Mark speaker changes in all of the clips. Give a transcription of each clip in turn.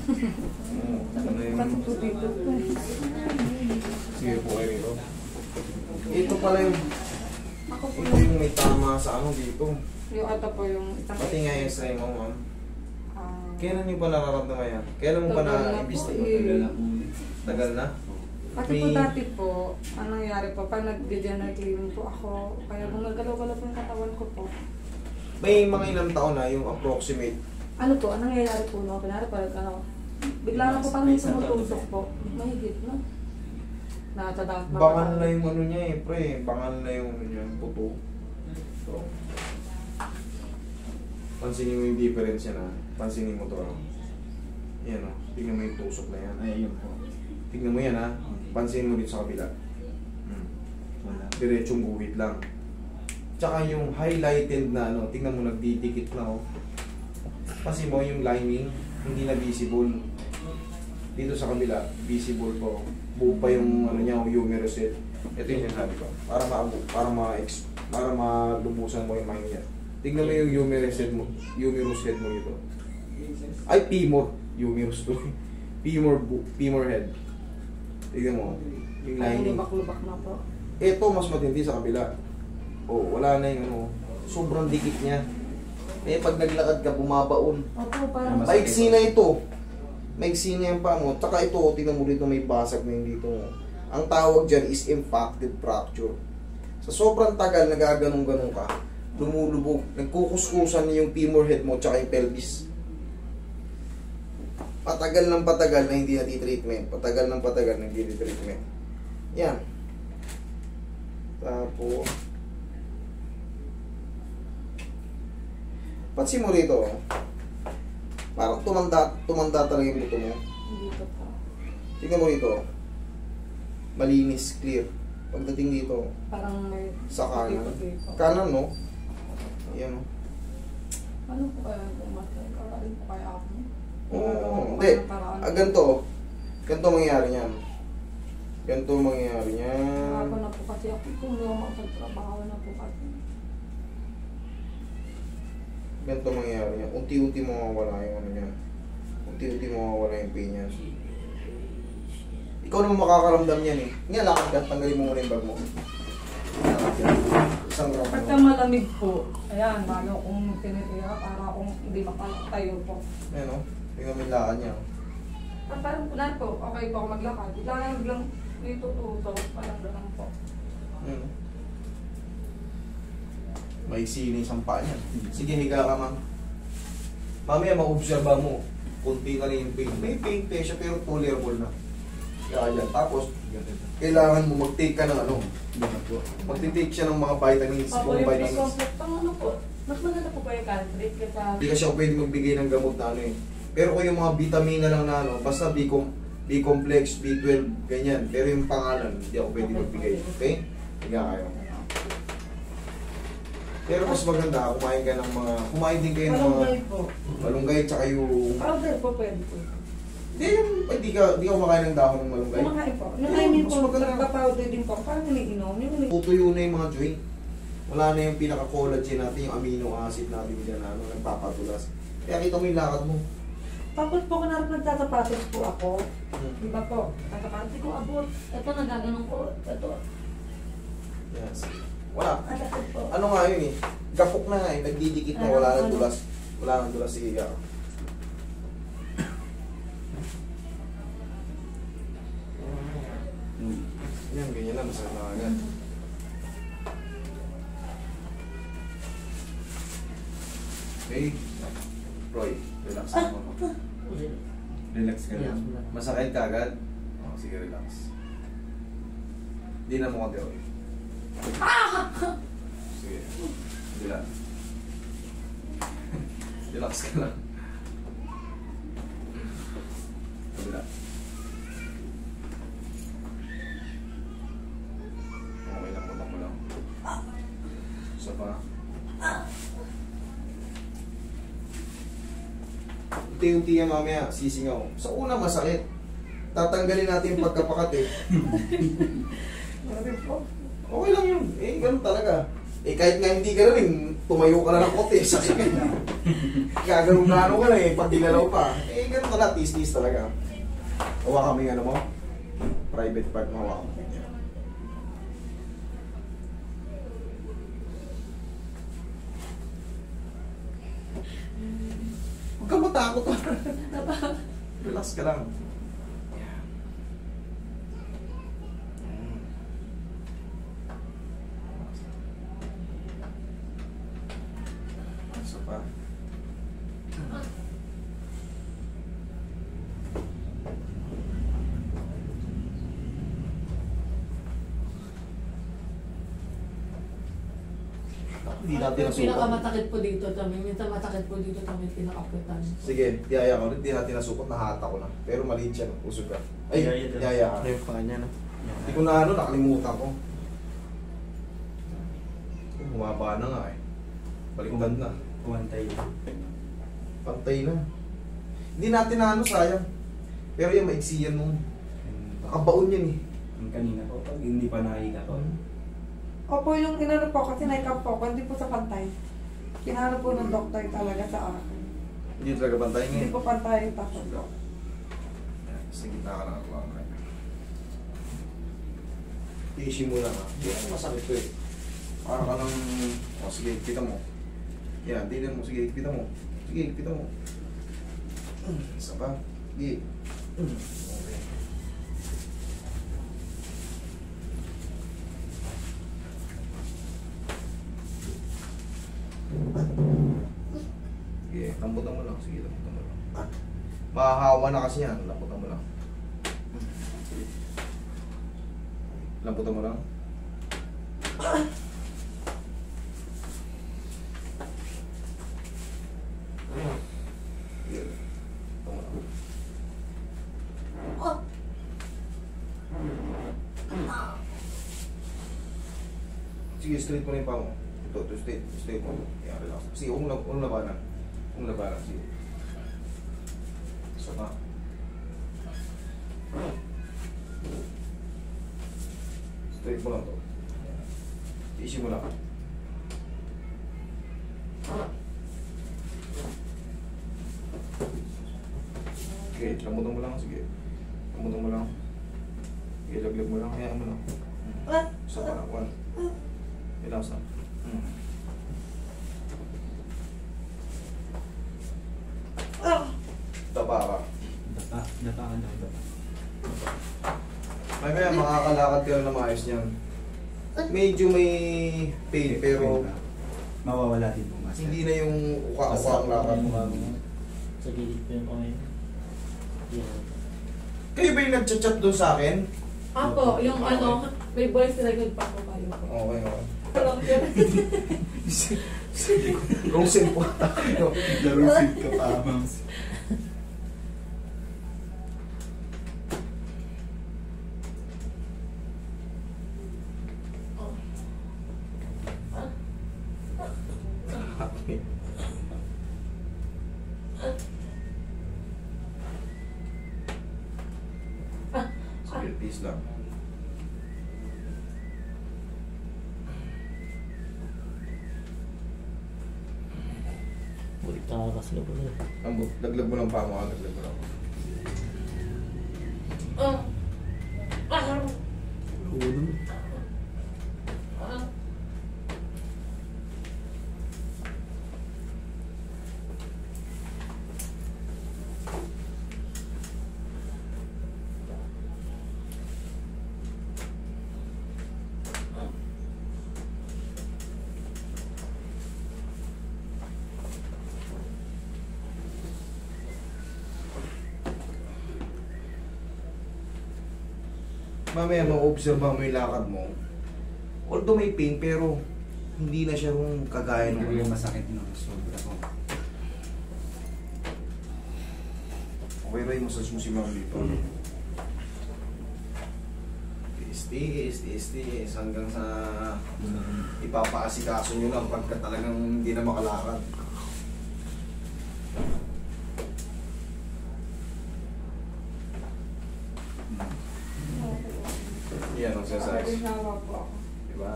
Speaker 1: Ano yung... Sige po kayo dito. Ito pala yung... Ito yung may tama sa ano dito.
Speaker 2: Yung ata po yung isang...
Speaker 1: Pati nga yung x-ray mo, ma'am. Kailan nyo pa nakaramdaman yan? Kailan mo pa na-investigate? Tagal na?
Speaker 2: Kasi po dati po, anong nangyari po, pag nag-degenerate cleaning po ako, kaya gumagalaw-galaw po yung katawan ko po.
Speaker 1: May mga ilang taon na yung approximate.
Speaker 2: Ano po, anong nangyayari po, no? Pinari parang ano, bigla na po parang sumutusok po. Mahigit, no? Nakatadakot na.
Speaker 1: Bangal na yung ano niya eh, pre. Bangal na yung ano niya, puto. So, pansinin mo yung difference yan ha. Pansinin mo to ha. Yan o. Tignan mo yung tusok na yan.
Speaker 3: Ay, yun po.
Speaker 1: Tignan mo yan ha. Pansinin mo dito sa kabila. Diretsong guhit lang. Tsaka yung highlighted na ano, tignan mo nagdidikit na o. Kasi mo yung lining, hindi na visible. Dito sa kabila, visible po. Buo pa yung ano niya, humerus head. Ito yung sinasabi ko. Para malubusan mo yung mind niya. Tignan mo yung humerus head mo ito. Ay, femur. Humerus to. Femur head. Tignan mo. Yung lining.
Speaker 2: Lubak-lubak na po.
Speaker 1: Ito mas matindi sa kabila. Oh, wala na yung ano. Sobrang dikit niya. Eh, pag naglakad ka, bumabaon.
Speaker 2: Opo, parang...
Speaker 1: Maiksi na ito. Maiksi na yung paa mo. Tsaka ito, tingnan mo dito may basag na yung dito. Ang tawag dyan is impacted fracture. Sa sobrang tagal, nagaganong-ganong ka, lumulubog, nagkukuskusan yung femur head mo tsaka yung pelvis. Patagal ng patagal na hindi nati-treatment. Patagal ng patagal na hindi nati-treatment. Yan. Tapos, pansin mo rito, parang tumanda talaga yung buto mo.
Speaker 2: Dito po.
Speaker 1: Tingnan mo rito, malinis, clear. Pagdating dito,
Speaker 2: Parang may...
Speaker 1: sa kanan.
Speaker 2: Dito.
Speaker 1: Kanan, no? Ayan, no?
Speaker 2: Ano po kaya kung matagaling po kaya ako?
Speaker 1: Oo, hindi. Ganito mangyayari niyan. Ganito mangyayari niyan.
Speaker 2: Nakaka na po kasi ako kung hindi ako makapagtrabaho na po kasi.
Speaker 1: Ganito mangyayari niyan. Unti-unti mawawala yung ano niyan. Unti-unti mawawala yung pain niyan. Ikaw naman makakaramdam niyan eh. Nga, lakad ka. Tanggalin mo muna yung bag mo. Isang round
Speaker 2: Pagka
Speaker 1: mo.
Speaker 2: malamig po, ayan, lalo kong tinitira para akong hindi makatayo po.
Speaker 1: Ayan, no? Tingnan mo yung lakad niya.
Speaker 2: At parang kunwari po, okay po ako maglakad. Biglang dito tutok, parang gano'n po.
Speaker 1: May sini isang paa niya. Sige, higa ka, ma'am. Mamaya ma-observa mo. Kunti na rin yung pain. May pain siya pero tolerable na. Kaya dyan. Tapos, kailangan mo mag-take ka ng ano. Mag-take siya ng mga vitamins.
Speaker 2: Opo,
Speaker 1: Kung
Speaker 2: yung
Speaker 1: vitamins.
Speaker 2: pre-complex, pang ano po, mas maganda po ba yung country kaysa...
Speaker 1: Hindi ka siya pwede magbigay ng gamot na ano eh. Pero kung yung mga vitamina lang na ano, basta B-complex, B12, ganyan. Pero yung pangalan, hindi ako pwede magbigay. Okay? Higa kayo. Pero mas maganda, kumain din kayo ng mga
Speaker 2: Malunggay po.
Speaker 1: malunggay tsaka yung...
Speaker 2: Powder po pwede po.
Speaker 1: Hindi ka kumakain ng dahon ng malunggay.
Speaker 2: Kumakain po. Nung I mean
Speaker 1: Mas
Speaker 2: po,
Speaker 1: maganda.
Speaker 2: nagpa-powder din po. Parang iniinom.
Speaker 1: Tutuyo na yung mga joint. Wala na yung pinaka-collagen natin, yung amino acid natin dyan na nagpapatulas. Kaya kita mo yung lakad mo.
Speaker 2: Tapos po, kunwari nagtatapatos po ako.
Speaker 1: Hmm.
Speaker 2: Di ba po? Tatapatos ko abot. Ito, nagaganong ko. Ito.
Speaker 1: Yes. Wala.
Speaker 2: Alakad po.
Speaker 1: Ano nga yun eh? Gapok na nga eh. Nagdidikit na. Wala nang dulas. Wala nang dulas. Sige ka. Yan, ganyan lang. Masarap na agad. Okay. Roy, relax na mo. Relax ka lang. Masakit ka agad? Oh, sige, relax. Hindi na mo konti, Roy. Sige. Relax. Relax ka lang. Relax. Okay lang, mo lang. Isa pa. Unti-unti yan mamaya, sisingaw. Sa una masakit. Tatanggalin natin yung pagkapakat eh. Okay lang yun. Eh, ganun talaga. Eh kahit nga hindi ka rin, tumayo ka na ng kote, sasakit na. Gagano'n na ano ka na eh, pag ginalaw pa. Eh gano'n ka na, tis-tis talaga. Hawa kami ano mo, private part mo, hawa kami. Huwag ka matakot. Relax ka lang. Yan. Isa pa. Hindi natin
Speaker 2: Yung
Speaker 1: nasukat.
Speaker 2: pinakamatakit po dito, Tommy. Minsan matakit po dito, Tommy, pinakaputan.
Speaker 1: Sige, tiyaya ka ulit. Hindi natin nasukot, nahata ko na. Pero maliit siya, usog ka. Ay, tiyaya ka.
Speaker 3: Yung pa niya, no?
Speaker 1: Hindi ko na ano, nakalimutan ko. Bumaba na nga eh. Baliktad na.
Speaker 3: Pumantay.
Speaker 1: Pantay na. Hindi natin na ano, sayang. Pero yung maiksi yan nung nakabaon yan eh.
Speaker 3: Yung kanina po, pag hindi pa nakika ko.
Speaker 4: Opo, yung inano po, kasi naikap po, hindi po sa pantay. Pinano po ng doktor talaga sa akin.
Speaker 1: Hindi talaga pantay
Speaker 4: Hindi
Speaker 1: ngayon.
Speaker 4: po pantay yung tapos po.
Speaker 1: Yan, sa gitna ka na ako. Tiisin mo lang ha. Hindi ako masakit to eh. Para ka lang, o sige, kita mo. Yan, tignan mo, sige, kita mo. Sige, kita mo. Isa pa. Sige. Okay. Sige, lambutan mo lang. Sige, lambutan mo lang. Mahahawa na kasi yan. Lambutan mo lang. Lambutan mo lang. Sige, lambutan mo lang. Sige, straight mo na yung paa mo. Ito, straight mo. Yan, relax. Sige, huwag mong labanan. Huwag mong labanan, sige. Isa pa. Straight mo lang to. Yan. Tiisin mo lang. Okay, lambutan mo lang. Sige. Lambutan mo lang. Sige, laglag mo lang. Hayaan mo lang. Isa pa lang. One. Relax lang. Tapa ka.
Speaker 3: Dapa ka daw.
Speaker 1: Mamaya makakalakad ka na maayos niyan. Medyo may pain pero
Speaker 3: mawawala din po, master.
Speaker 1: hindi na yung uka-uka ang lakad mo.
Speaker 5: Sa gilid po yung kamay. Yan.
Speaker 1: Kayo ba yung nag-chat doon sa akin?
Speaker 2: Apo, yung ano, may voice record pa po kayo.
Speaker 1: Okay, okay.
Speaker 2: Alam yun.
Speaker 1: Rosen po.
Speaker 3: Larusin ka pa, mams.
Speaker 1: Sige, peace lang.
Speaker 5: Bulit na kasi na po na.
Speaker 1: Laglag mo lang pa mo, laglag mo lang. Mamaya ma-observe mo yung lakad mo. Although may pain, pero hindi na siya yung kagaya
Speaker 3: Hindi
Speaker 1: ng
Speaker 3: ko yung masakit no, sobra po.
Speaker 1: Okay, Ray, masasusi mo dito. Tiis, hanggang sa ipapaasikaso nyo lang pagka talagang hindi na makalakad. Yan ang sinasabi.
Speaker 4: Ginawa po ako.
Speaker 1: Diba?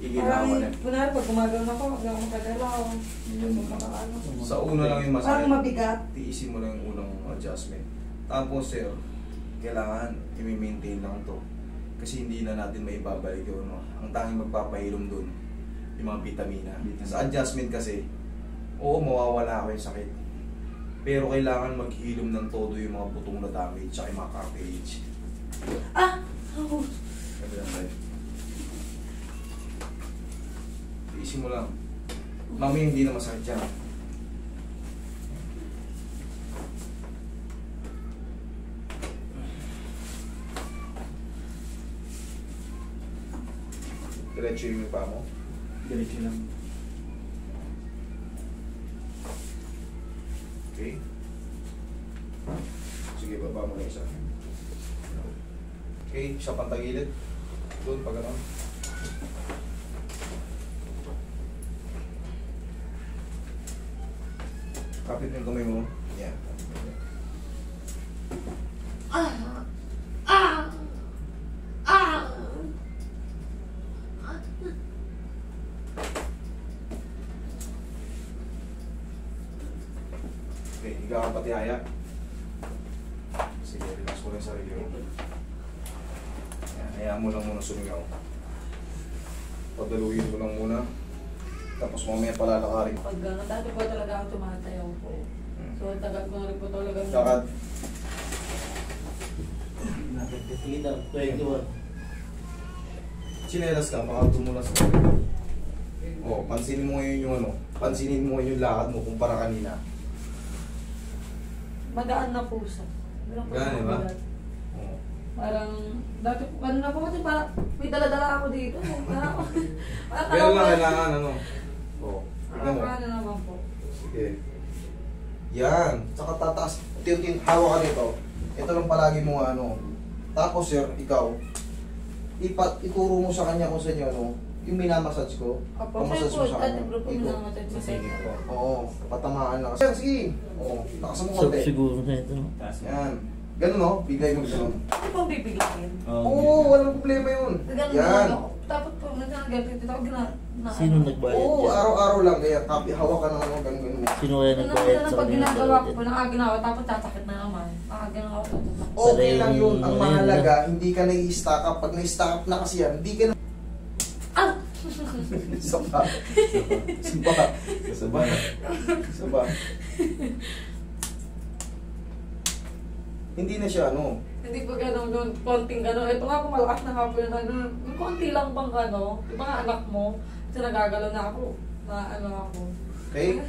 Speaker 1: Iginawa
Speaker 4: Parang,
Speaker 1: na.
Speaker 4: kunwari pag gumagano ako, hanggang ako makagalaw. Hindi mo makakaano.
Speaker 1: Sa una lang yung masakit.
Speaker 4: Parang mabigat.
Speaker 1: Tiisin mo lang yung unang adjustment. Tapos sir, kailangan i-maintain lang to. Kasi hindi na natin may babalik yun. No? Ang tanging magpapahilom dun, yung mga vitamina. Sa adjustment kasi, oo, mawawala ako yung sakit. Pero kailangan maghilom ng todo yung mga butong na damage at yung mga cartilage.
Speaker 4: Ah! Oh.
Speaker 1: Kabilang side. Tiisin mo lang. Mamaya hindi na masakit yan. Diretso yung pa mo.
Speaker 3: Diretso lang.
Speaker 1: Okay. Sige, baba mo na isa. Okay, isa pang tagilid. Doon, pag ano. Kapit mo yung kamay mo. Yan. Okay, higa ka pati haya. Sige, relax mo lang yung sarili mo. Yan, hayaan mo lang muna sumingaw. Padaluyin mo lang muna. Tapos mamaya palalakarin.
Speaker 2: Pag gano'n, dati po talaga ako tumatayaw po. So, tagal ko na rin po talaga.
Speaker 1: Lakad.
Speaker 5: Sige daw, 21.
Speaker 1: Chinelas ka, baka tumulas ka. Oh, pansinin mo ngayon yung ano. Pansinin mo ngayon yung lakad mo kumpara kanina.
Speaker 2: Magaan na po siya. Ganun po
Speaker 1: Gaan,
Speaker 2: siya
Speaker 1: diba?
Speaker 2: magaan.
Speaker 1: Oh.
Speaker 2: Parang, dati po, kanina po kasi parang may dala-dala ako dito. Parang,
Speaker 1: Pero lang kailangan ano. Oh, tignan mo.
Speaker 2: Ano naman po.
Speaker 1: Sige. Yan. Tsaka tataas. Hawak ka nito. Ito lang palagi mo ano. Tapos sir, ikaw, ituro mo sa kanya kung saan yun, ano, yung minamassage ko.
Speaker 2: Opo,
Speaker 1: pamassage mo sa
Speaker 2: dati
Speaker 1: kanya.
Speaker 2: po po
Speaker 1: Ito.
Speaker 2: minamassage sa center.
Speaker 1: Oo, patamaan lang. Sir, sige. Oo, lakas mo konti.
Speaker 5: Siguro na ito.
Speaker 3: Taas mo.
Speaker 1: Yan. Ganun no? Bigay mo ganun.
Speaker 2: Ano pong bibigyan?
Speaker 1: Oo, walang problema yun.
Speaker 2: Ganun
Speaker 1: Yan.
Speaker 2: ako. Tapos po, nagkagalit dito ako
Speaker 5: Sino nagbayad
Speaker 1: Oo,
Speaker 5: dyan?
Speaker 1: araw-araw lang. Kaya hawak ka ng ano, ganun.
Speaker 5: Sino kaya
Speaker 2: Ganun
Speaker 5: nagbayad
Speaker 2: na
Speaker 5: sa
Speaker 2: pag
Speaker 5: kanya?
Speaker 2: ginagawa ko po, nakaginawa, tapos tatakit na naman. Nakaginawa ko, tatakit.
Speaker 1: Okay lang yun. Ang
Speaker 5: Ayun,
Speaker 1: mahalaga, hindi ka nai-stack up. Pag nai-stack up na kasi yan, hindi ka na...
Speaker 2: Ah!
Speaker 1: Isa pa. Isa pa. Isa pa. Isa pa. Hindi na siya ano.
Speaker 2: Hindi po gano'n, konting gano'n. Ito nga po, malakas na nga po yun. Yung konti lang bang gano'n, yung mga anak mo, kasi nagagalaw na ako. Na ano ako.
Speaker 1: Okay?